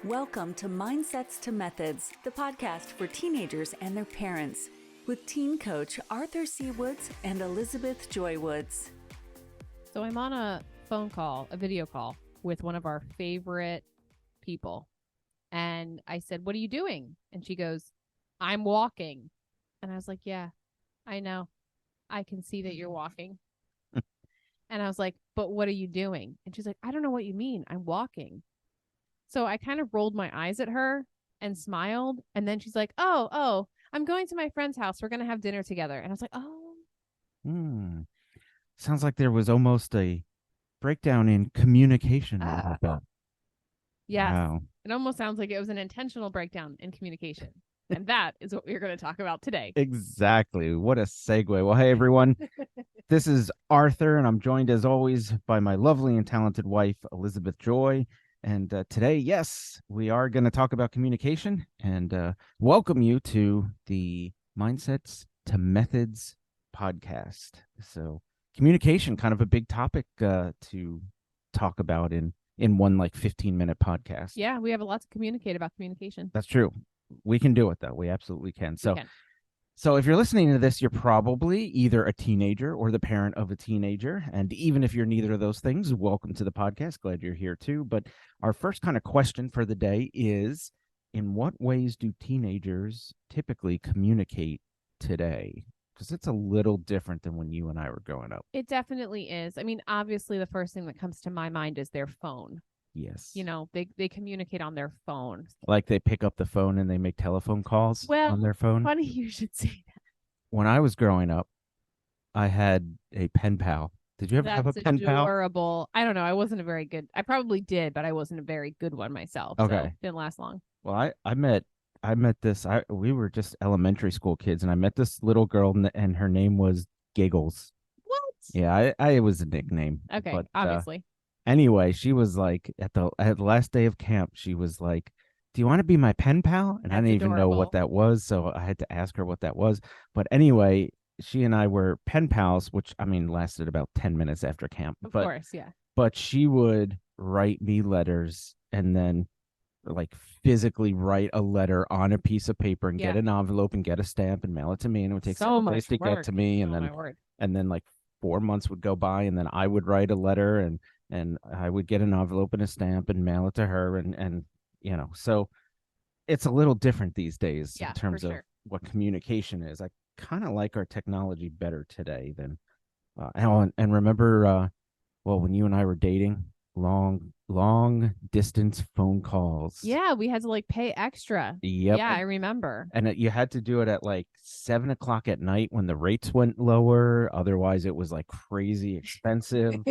Welcome to Mindsets to Methods, the podcast for teenagers and their parents, with teen coach ArthurCWoods and Elizabeth Joy Woods. So I'm on a phone call, a video call with one of our favorite people. And I said, "What are you doing?" And she goes, "I'm walking." And I was like, "Yeah, I know. I can see that you're walking." And I was like, "But what are you doing?" And she's like, "I don't know what you mean. I'm walking." So I kind of rolled my eyes at her and smiled. And then she's like, oh, I'm going to my friend's house. We're going to have dinner together. And I was like, oh. Sounds like there was almost a breakdown in communication. Yes. Wow. It almost sounds like it was an intentional breakdown in communication. And that is what we're going to talk about today. Exactly. What a segue. Well, hey, everyone. This is Arthur, and I'm joined, as always, by my lovely and talented wife, Elizabeth Joy. And today, yes, we are going to talk about communication and welcome you to the Mindsets to Methods podcast. So communication, kind of a big topic to talk about in one 15-minute podcast. Yeah, we have a lot to communicate about communication. That's true. We can do it, though. We absolutely can. So if you're listening to this, you're probably either a teenager or the parent of a teenager. And even if you're neither of those things, welcome to the podcast. Glad you're here too. But our first kind of question for the day is, in what ways do teenagers typically communicate today? Because it's a little different than when you and I were growing up. It definitely is. I mean, obviously, the first thing that comes to my mind is their phone. Yes. You know, they communicate on their phone. Like they pick up the phone and they make telephone calls on their phone. Funny you should say that. When I was growing up, I had a pen pal. Did you ever have a pen pal? Adorable. I don't know. I wasn't a very good. I probably did, but I wasn't a very good one myself. Okay. So didn't last long. Well, I met this. We were just elementary school kids, and I met this little girl, and her name was Giggles. What? Yeah, it was a nickname. Okay, but, obviously. Anyway, she was like at the last day of camp, she was like, "Do you want to be my pen pal?" And I didn't even know what that was, so I had to ask her what that was. But anyway, she and I were pen pals, which lasted about 10 minutes after camp. Of course, yeah. But she would write me letters and then physically write a letter on a piece of paper and get an envelope and get a stamp and mail it to me, and it would take so days to get to me, and then 4 months would go by, and then I would write a letter and I would get an envelope and a stamp and mail it to her, and so it's a little different these days in terms of what communication is. I kind of like our technology better today than and remember when you and I were dating, long distance phone calls. Yeah, we had to pay extra. Yep. Yeah, I remember. And you had to do it at 7 o'clock at night when the rates went lower. Otherwise, it was crazy expensive.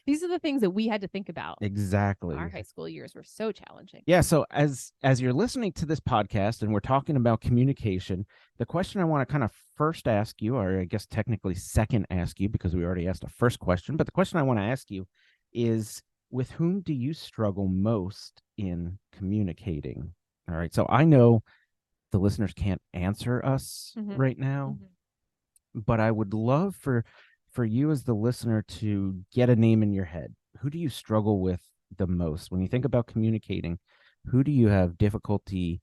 These are the things that we had to think about. Exactly. Our high school years were so challenging. Yeah. So as you're listening to this podcast and we're talking about communication, the question I want to kind of first ask you, or I guess technically second ask you, because we already asked a first question, but the question I want to ask you is, with whom do you struggle most in communicating? All right. So I know the listeners can't answer us right now, but I would love for you as the listener to get a name in your head. Who do you struggle with the most? When you think about communicating, who do you have difficulty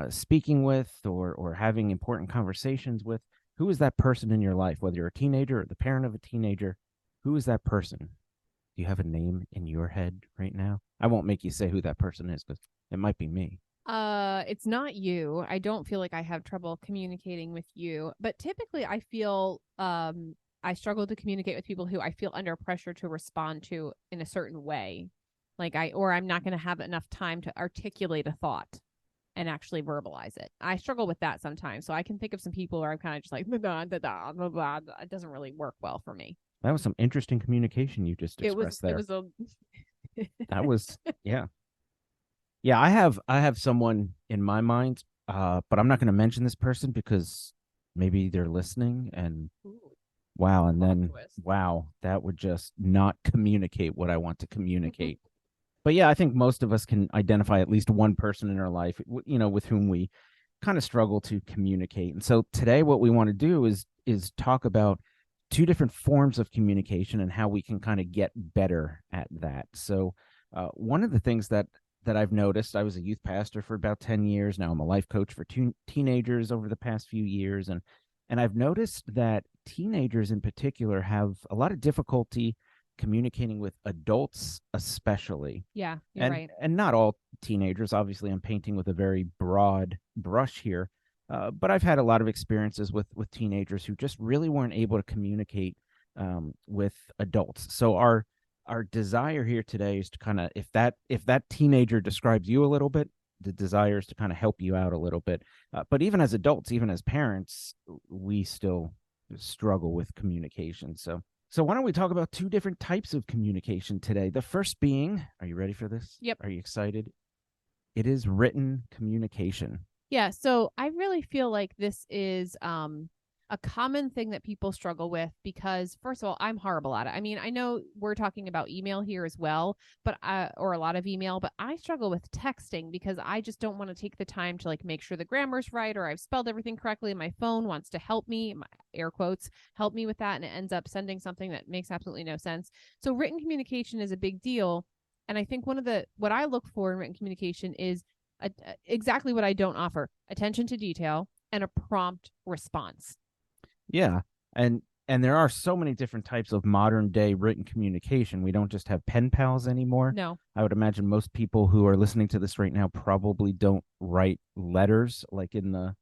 speaking with or having important conversations with? Who is that person in your life, whether you're a teenager or the parent of a teenager? Who is that person? Do you have a name in your head right now? I won't make you say who that person is, because it might be me. It's not you. I don't feel like I have trouble communicating with you, but typically I feel I struggle to communicate with people who I feel under pressure to respond to in a certain way. I'm not going to have enough time to articulate a thought and actually verbalize it. I struggle with that sometimes. So I can think of some people where I'm kind of just like, blah, blah, blah, blah, blah. It doesn't really work well for me. That was some interesting communication you just expressed there. That was, yeah. Yeah, I have someone in my mind, but I'm not going to mention this person because maybe they're listening and wow, and then wow, that would just not communicate what I want to communicate. But yeah, I think most of us can identify at least one person in our life, with whom we kind of struggle to communicate. And so today what we want to do is talk about two different forms of communication and how we can kind of get better at that. So one of the things that that I've noticed. I was a youth pastor for about 10 years. Now I'm a life coach for teenagers over the past few years. And I've noticed that teenagers in particular have a lot of difficulty communicating with adults, especially. Yeah, you're right. And not all teenagers. Obviously, I'm painting with a very broad brush here. But I've had a lot of experiences with teenagers who just really weren't able to communicate with adults. So our desire here today is to kind of, if that teenager describes you a little bit, the desire is to kind of help you out a little bit. But even as adults, even as parents, we still struggle with communication. So why don't we talk about two different types of communication today? The first being, are you ready for this? Yep. Are you excited? It is written communication. Yeah, so I really feel like this is a common thing that people struggle with because, first of all, I'm horrible at it. I mean, I know we're talking about email here as well, but or a lot of email, but I struggle with texting because I just don't want to take the time to like make sure the grammar's right or I've spelled everything correctly. My phone wants to help me, my air quotes, help me with that, and it ends up sending something that makes absolutely no sense. So written communication is a big deal, and I think what I look for in written communication is exactly what I don't offer: attention to detail and a prompt response. Yeah. And there are so many different types of modern day written communication. We don't just have pen pals anymore. No. I would imagine most people who are listening to this right now probably don't write letters like in the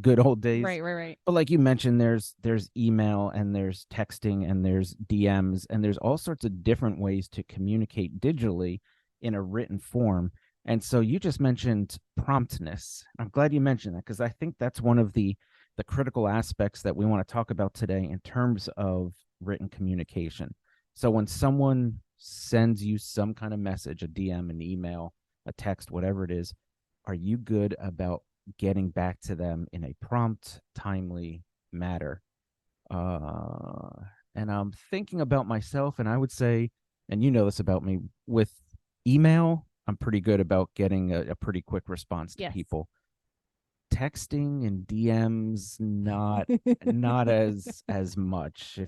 good old days. Right. But like you mentioned, there's email and there's texting and there's DMs and there's all sorts of different ways to communicate digitally in a written form. And so you just mentioned promptness. I'm glad you mentioned that because I think that's one of the critical aspects that we want to talk about today in terms of written communication. So when someone sends you some kind of message, a DM, an email, a text, whatever it is, are you good about getting back to them in a prompt, timely manner? And I'm thinking about myself, and I would say, and you know this about me, with email, I'm pretty good about getting a pretty quick response to people. Texting and DMs, not as much.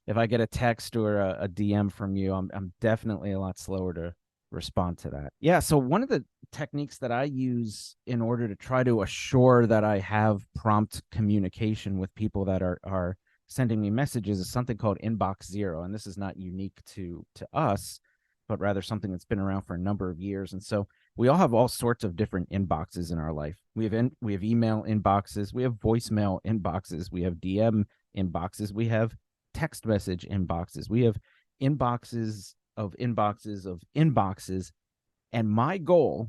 If I get a text or a DM from you, I'm definitely a lot slower to respond to that. Yeah. So one of the techniques that I use in order to try to assure that I have prompt communication with people that are sending me messages is something called Inbox Zero, and this is not unique to us, but rather something that's been around for a number of years. And so we all have all sorts of different inboxes in our life. We have email inboxes, we have voicemail inboxes, we have DM inboxes, we have text message inboxes, we have inboxes of inboxes of inboxes. And my goal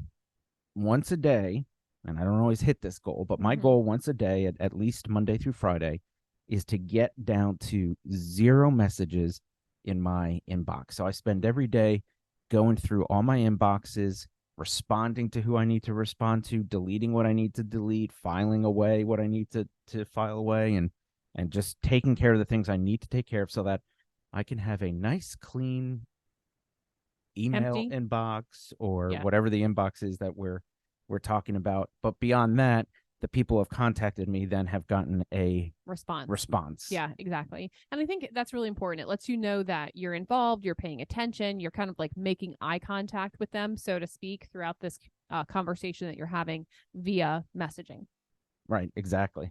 once a day, and I don't always hit this goal, but my goal once a day, at least Monday through Friday, is to get down to 0 messages in my inbox. So I spend every day going through all my inboxes, responding to who I need to respond to, deleting what I need to delete, filing away what I need to file away, and just taking care of the things I need to take care of so that I can have a nice, clean email inbox or whatever the inbox is that we're talking about. But beyond that, the people who have contacted me then have gotten a response. Yeah, exactly. And I think that's really important. It lets you know that you're involved, you're paying attention, you're kind of like making eye contact with them, so to speak, throughout this conversation that you're having via messaging. Right, exactly.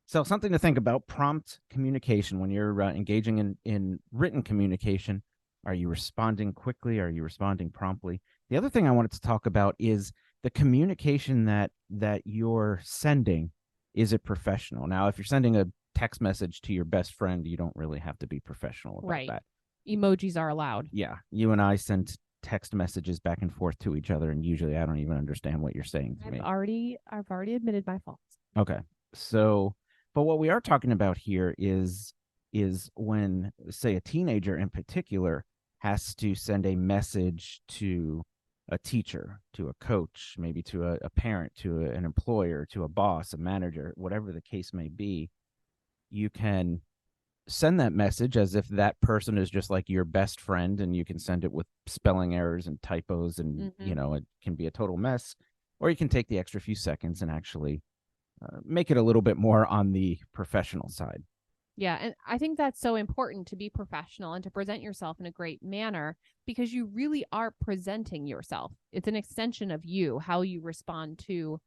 So something to think about: prompt communication. When you're engaging in written communication, are you responding quickly? Are you responding promptly? The other thing I wanted to talk about is the communication that you're sending. Is it professional? Now, if you're sending a text message to your best friend, you don't really have to be professional about that. Emojis are allowed. Yeah. You and I send text messages back and forth to each other, and usually I don't even understand what you're saying to me. I've already admitted my faults. Okay. So, but what we are talking about here is when, say, a teenager in particular has to send a message to a teacher, to a coach, maybe to a parent, to an employer, to a boss, a manager, whatever the case may be. You can send that message as if that person is just like your best friend, and you can send it with spelling errors and typos, and it can be a total mess. Or you can take the extra few seconds and actually make it a little bit more on the professional side. Yeah, and I think that's so important to be professional and to present yourself in a great manner because you really are presenting yourself. It's an extension of you, how you respond to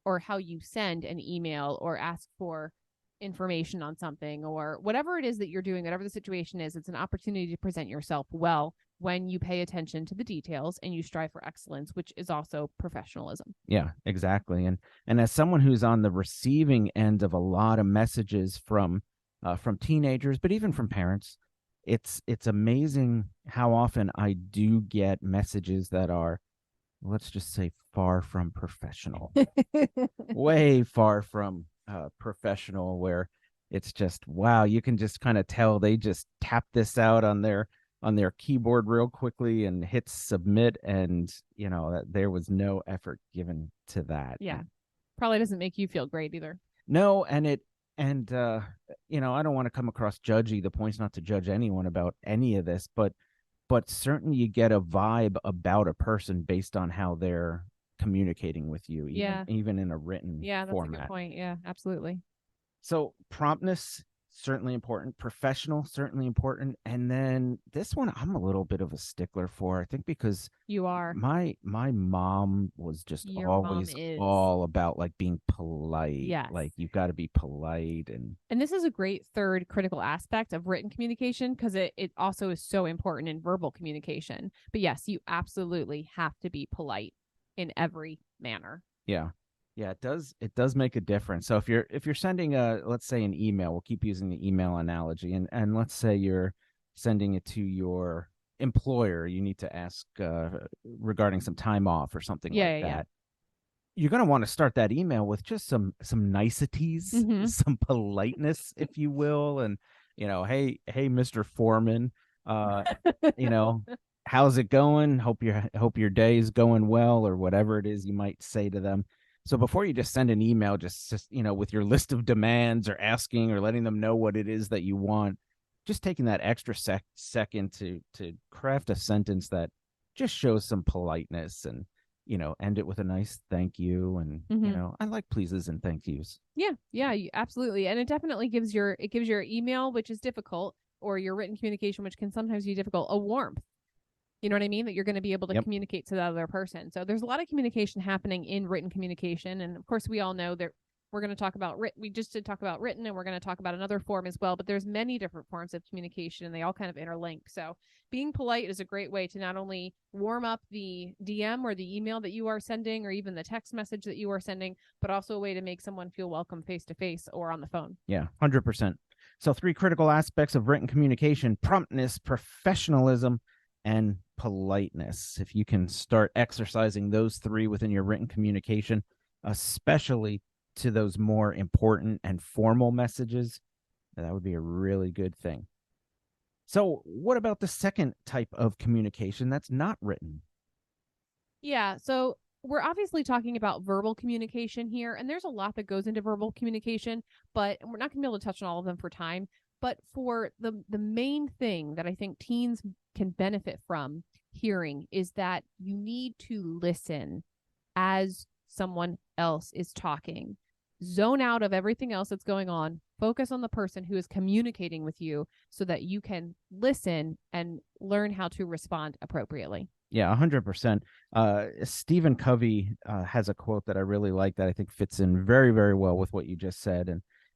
or how you send an email or ask for information on something or whatever it is that you're doing, whatever the situation is. It's an opportunity to present yourself well when you pay attention to the details and you strive for excellence, which is also professionalism. Yeah, exactly. And as someone who's on the receiving end of a lot of messages from teenagers, but even from parents, it's amazing how often I do get messages that are, let's just say, far from professional. Way far from professional, where it's just, wow, you can just kind of tell they just tap this out on their keyboard real quickly and hit submit, and that there was no effort given to that. Yeah. Probably doesn't make you feel great either. No, and I don't want to come across judgy. The point's not to judge anyone about any of this, but certainly you get a vibe about a person based on how they're communicating with you, even in a written that's format. a good point. Yeah, absolutely. So promptness, certainly important. Professional, certainly important. And then this one I'm a little bit of a stickler for, I think, because you are. My mom was just Your always all about like being polite. Yes. Like you've got to be polite. And this is a great third critical aspect of written communication because it also is so important in verbal communication. But yes, you absolutely have to be polite in every manner. Yeah. Yeah, it does make a difference. So if you're sending let's say an email, we'll keep using the email analogy, and let's say you're sending it to your employer, you need to ask regarding some time off or something like that. Yeah. You're going to want to start that email with just some niceties, some politeness, if you will, and hey Mr. Foreman, how's it going? Hope your day is going well, or whatever it is you might say to them. So before you just send an email, just with your list of demands or asking or letting them know what it is that you want, just taking that extra second to craft a sentence that just shows some politeness, and end it with a nice thank you. And I like pleases and thank yous. Yeah, absolutely. And it definitely gives your email, which is difficult, or your written communication, which can sometimes be difficult, a warmth. You know what I mean? That you're going to be able to communicate to the other person. So there's a lot of communication happening in written communication. And of course, we all know that we're going to talk about we just did talk about written, and we're going to talk about another form as well. But there's many different forms of communication, and they all kind of interlink. So being polite is a great way to not only warm up the DM or the email that you are sending, or even the text message that you are sending, but also a way to make someone feel welcome face to face or on the phone. Yeah, 100%. So 3 critical aspects of written communication: promptness, professionalism, and politeness. If you can start exercising those 3 within your written communication, especially to those more important and formal messages, that would be a really good thing. So what about the second type of communication that's not written? Yeah, so we're obviously talking about verbal communication here, and there's a lot that goes into verbal communication, but we're not going to be able to touch on all of them for time. But for the main thing that I think teens can benefit from hearing is that you need to listen as someone else is talking. Zone out of everything else that's going on. Focus on the person who is communicating with you so that you can listen and learn how to respond appropriately. Yeah, 100%. Stephen Covey has a quote that I really like that I think fits in very, very well with what you just said.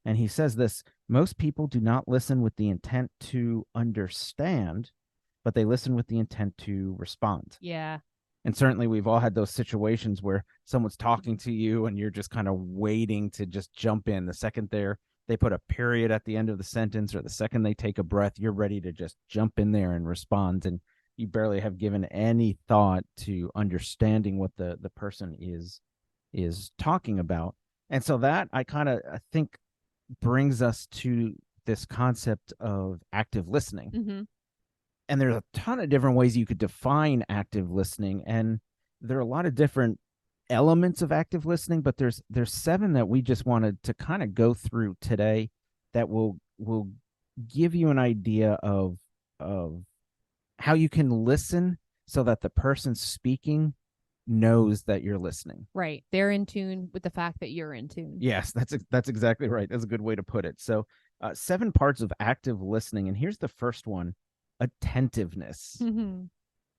And he says this: most people do not listen with the intent to understand, but they listen with the intent to respond. Yeah. And certainly we've all had those situations where someone's talking to you and you're just kind of waiting to just jump in. The second they put a period at the end of the sentence, or the second they take a breath, you're ready to just jump in there and respond. And you barely have given any thought to understanding what the person is talking about. And so that I think brings us to this concept of active listening. Mm-hmm. And there's a ton of different ways you could define active listening, and there are a lot of different elements of active listening, but there's 7 that we just wanted to kind of go through today that will give you an idea of how you can listen so that the person speaking knows that you're listening. Right. They're in tune with the fact that you're in tune. Yes, that's exactly right. That's a good way to put it. So 7 parts of active listening. And here's the first one: attentiveness.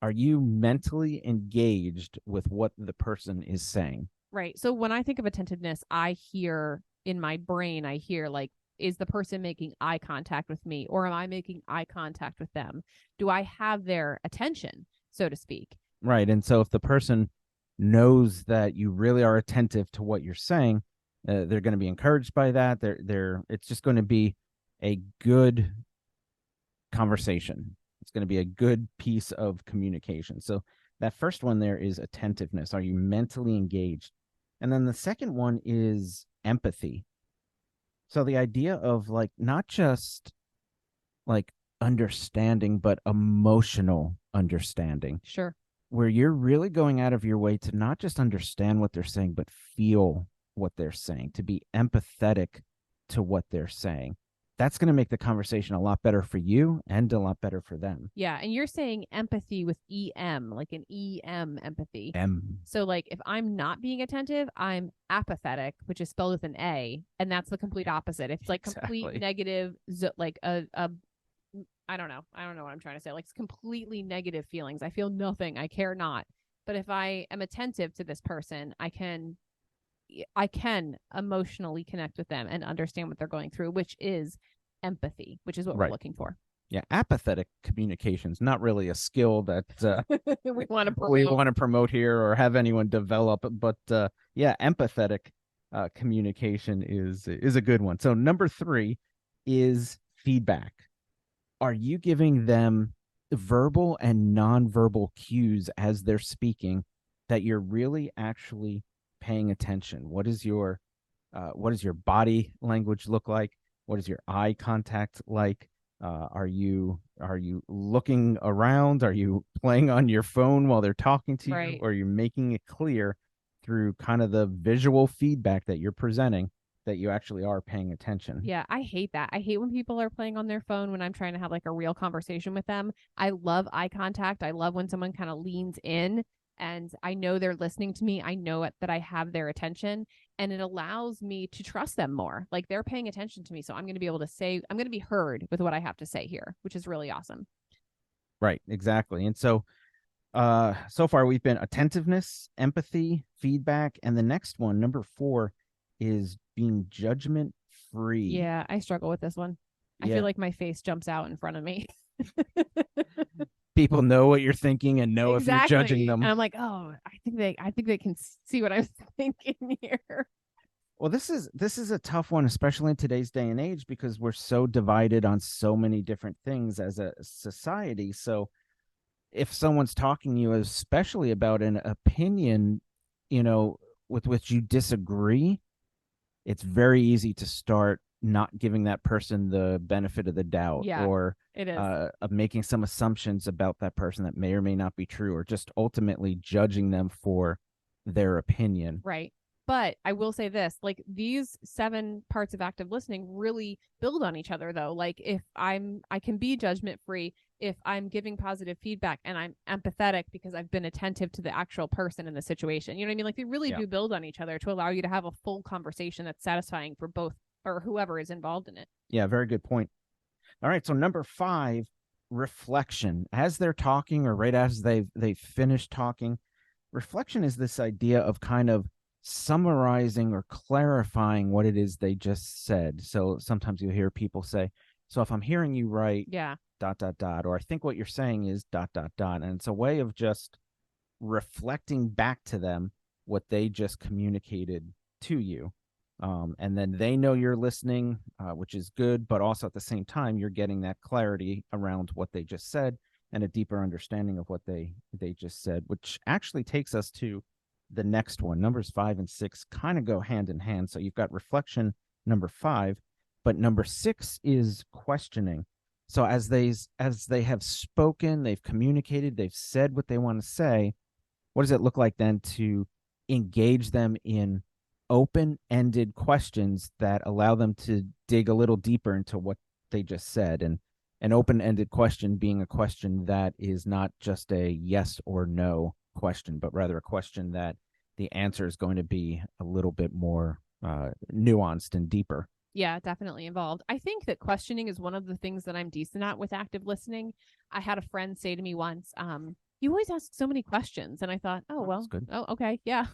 Are you mentally engaged with what the person is saying? Right. So when I think of attentiveness, I hear in my brain, I hear like, is the person making eye contact with me, or am I making eye contact with them? Do I have their attention, so to speak? Right. And so if the person knows that you really are attentive to what you're saying, they're going to be encouraged by that. It's just going to be a good conversation. It's going to be a good piece of communication. So that first one there is attentiveness. Are you mentally engaged? And then the second one is empathy. So the idea of like not just like understanding, but emotional understanding, Sure. where you're really going out of your way to not just understand what they're saying, but feel what they're saying, to be empathetic to what they're saying. That's going to make the conversation a lot better for you and a lot better for them. Yeah. And you're saying empathy with EM, like an EM empathy. M. So like if I'm not being attentive, I'm apathetic, which is spelled with an A. And that's the complete opposite. It's like complete Exactly. negative, like I don't know. I don't know what I'm trying to say. Like it's completely negative feelings. I feel nothing. I care not. But if I am attentive to this person, I can emotionally connect with them and understand what they're going through, which is empathy, which is what we're Right. looking for. Yeah, apathetic communication is not really a skill that we want to promote here or have anyone develop. But yeah, empathetic communication is a good one. So number 3 is feedback. Are you giving them verbal and nonverbal cues as they're speaking that you're really actually paying attention? What does your body language look like? What is your eye contact like? Are you looking around? Are you playing on your phone while they're talking to Right. you? Or are you making it clear through kind of the visual feedback that you're presenting that you actually are paying attention? Yeah, I hate that. I hate when people are playing on their phone when I'm trying to have like a real conversation with them. I love eye contact. I love when someone kind of leans in and I know they're listening to me. I know that I have their attention and it allows me to trust them more. Like they're paying attention to me. So I'm going to be able to say, I'm going to be heard with what I have to say here, which is really awesome. Right, exactly. And so so far we've been attentiveness, empathy, feedback, and the next one, number 4, is being judgment free. Yeah, I struggle with this one. I feel like my face jumps out in front of me. People know what you're thinking and know exactly. if you're judging them. And I'm like, oh, I think they can see what I'm thinking here. Well, this is a tough one, especially in today's day and age, because we're so divided on so many different things as a society. So if someone's talking to you, especially about an opinion, with which you disagree, it's very easy to start not giving that person the benefit of the doubt, or it is. Making some assumptions about that person that may or may not be true, or just ultimately judging them for their opinion. Right. But I will say this, like these 7 parts of active listening really build on each other though. Like if I can be judgment free if I'm giving positive feedback and I'm empathetic because I've been attentive to the actual person in the situation. You know what I mean? Like they really do build on each other to allow you to have a full conversation that's satisfying for both or whoever is involved in it. Yeah, very good point. All right, so number 5, reflection. As they're talking or right as they've finished talking, reflection is this idea of kind of summarizing or clarifying what it is they just said. So sometimes you'll hear people say, so if I'm hearing you right, dot, or I think what you're saying is dot. And it's a way of just reflecting back to them what they just communicated to you. And then they know you're listening, which is good, but also at the same time, you're getting that clarity around what they just said and a deeper understanding of what they just said, which actually takes us to the next one. Numbers 5 and 6 kind of go hand in hand. So you've got reflection, number 5, but number 6 is questioning. So as they have spoken, they've communicated, they've said what they want to say, what does it look like then to engage them in open-ended questions that allow them to dig a little deeper into what they just said? And an open-ended question being a question that is not just a yes or no question, but rather a question that the answer is going to be a little bit more nuanced and deeper. Yeah, definitely involved. I think that questioning is one of the things that I'm decent at with active listening. I had a friend say to me once, you always ask so many questions. And I thought, oh, That's well, good. oh, okay. Yeah.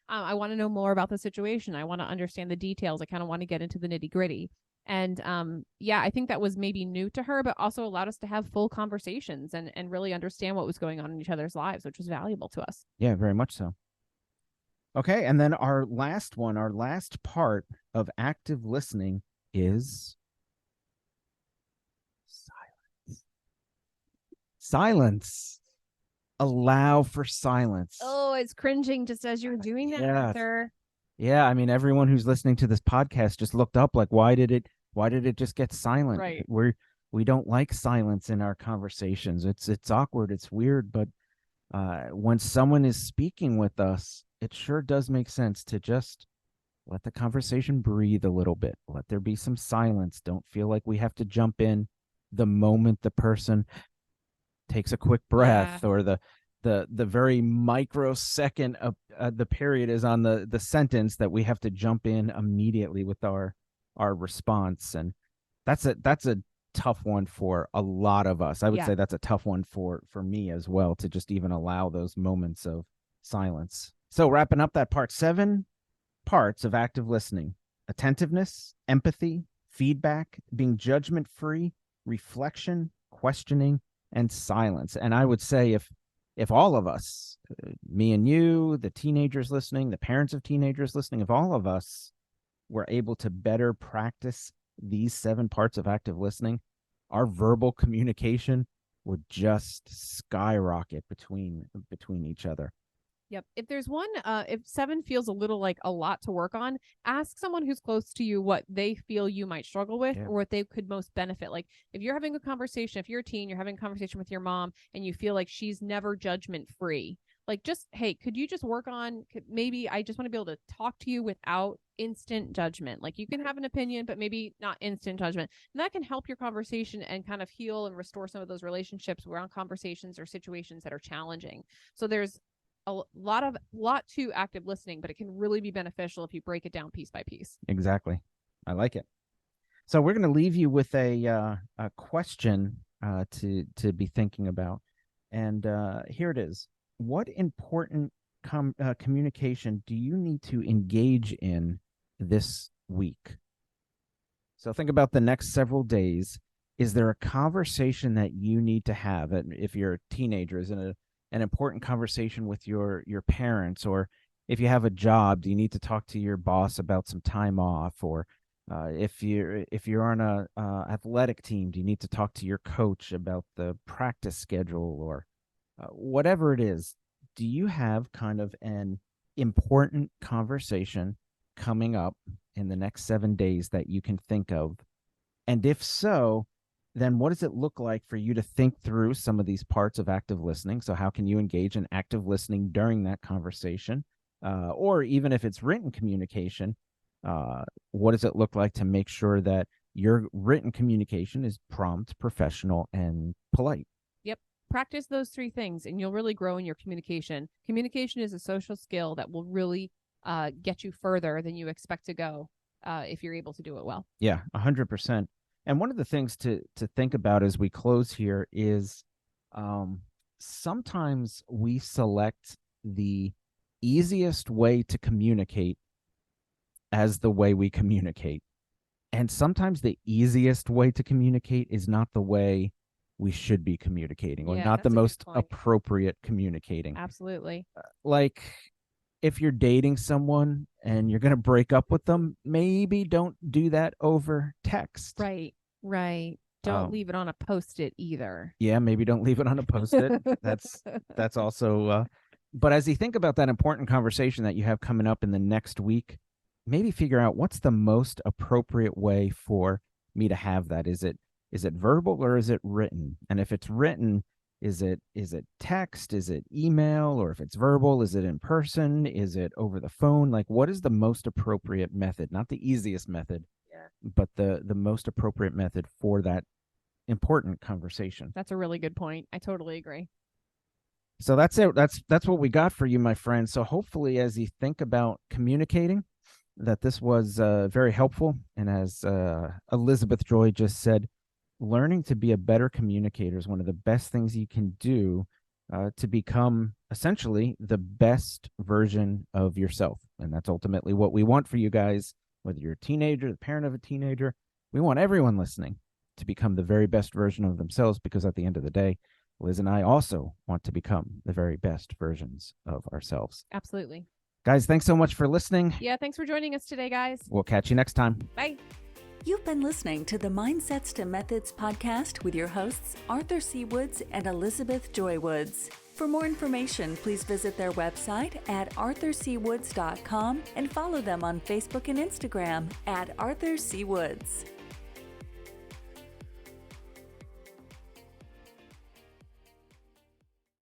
I want to know more about the situation. I want to understand the details. I kind of want to get into the nitty gritty. And yeah, I think that was maybe new to her, but also allowed us to have full conversations and really understand what was going on in each other's lives, which was valuable to us. Yeah, very much so. Okay, and then our last part of active listening is silence. Silence. Allow for silence. Oh, it's cringing just as you're doing that, Yeah. Arthur. Yeah, I mean, everyone who's listening to this podcast just looked up like, why did it just get silent? Right. We don't like silence in our conversations. It's awkward, it's weird, but when someone is speaking with us, it sure does make sense to just let the conversation breathe a little bit. Let there be some silence. Don't feel like we have to jump in the moment the person takes a quick breath, or the very microsecond of the period is on the sentence that we have to jump in immediately with our response. And that's a tough one for a lot of us. I would say that's a tough one for me as well, to just even allow those moments of silence. So wrapping up that part, 7 parts of active listening: attentiveness, empathy, feedback, being judgment free, reflection, questioning, and silence. And I would say if all of us, me and you, the teenagers listening, the parents of teenagers listening, if all of us were able to better practice these 7 parts of active listening, our verbal communication would just skyrocket between each other. Yep. If there's one, if 7 feels a little like a lot to work on, ask someone who's close to you what they feel you might struggle with, or what they could most benefit. Like if you're having a conversation, if you're a teen, you're having a conversation with your mom and you feel like she's never judgment free, like just, hey, could you just work on, maybe I just want to be able to talk to you without instant judgment. Like you can have an opinion, but maybe not instant judgment. And that can help your conversation and kind of heal and restore some of those relationships around conversations or situations that are challenging. So there's a lot to active listening, but it can really be beneficial if you break it down piece by piece. Exactly. I like it. So we're going to leave you with a question to be thinking about. And here it is. What important communication do you need to engage in this week? So think about the next several days. Is there a conversation that you need to have? If you're a teenager, is it an important conversation with your parents? Or if you have a job, do you need to talk to your boss about some time off? Or if you're on a athletic team, do you need to talk to your coach about the practice schedule? Or whatever it is, do you have kind of an important conversation coming up in the next 7 days that you can think of? And if so, then what does it look like for you to think through some of these parts of active listening? So how can you engage in active listening during that conversation? Or even if it's written communication, what does it look like to make sure that your written communication is prompt, professional, and polite? Yep. Practice those 3 things and you'll really grow in your communication. Communication is a social skill that will really get you further than you expect to go if you're able to do it well. Yeah, 100%. And one of the things to think about as we close here is sometimes we select the easiest way to communicate as the way we communicate. And sometimes the easiest way to communicate is not the way we should be communicating, or not the most appropriate communicating. Absolutely. Like if you're dating someone and you're going to break up with them, maybe don't do that over text. Right. Don't leave it on a Post-it either. Yeah, maybe don't leave it on a Post-it. That's also, but as you think about that important conversation that you have coming up in the next week, maybe figure out what's the most appropriate way for me to have that. Is it verbal or is it written? And if it's written, is it text? Is it email? Or if it's verbal, is it in person? Is it over the phone? Like, what is the most appropriate method? Not the easiest method, but the most appropriate method for that important conversation. That's a really good point. I totally agree. So that's it. That's what we got for you, my friend. So hopefully, as you think about communicating, that this was very helpful. And as Elizabeth Joy just said, learning to be a better communicator is one of the best things you can do to become essentially the best version of yourself. And that's ultimately what we want for you guys, whether you're a teenager, the parent of a teenager. We want everyone listening to become the very best version of themselves, because at the end of the day, Liz and I also want to become the very best versions of ourselves. Absolutely. Guys, thanks so much for listening. Yeah, thanks for joining us today, guys. We'll catch you next time. Bye. You've been listening to the Mindsets to Methods podcast with your hosts, Arthur C. Woods and Elizabeth Joy Woods. For more information, please visit their website at ArthurCWoods.com and follow them on Facebook and Instagram at ArthurCWoods.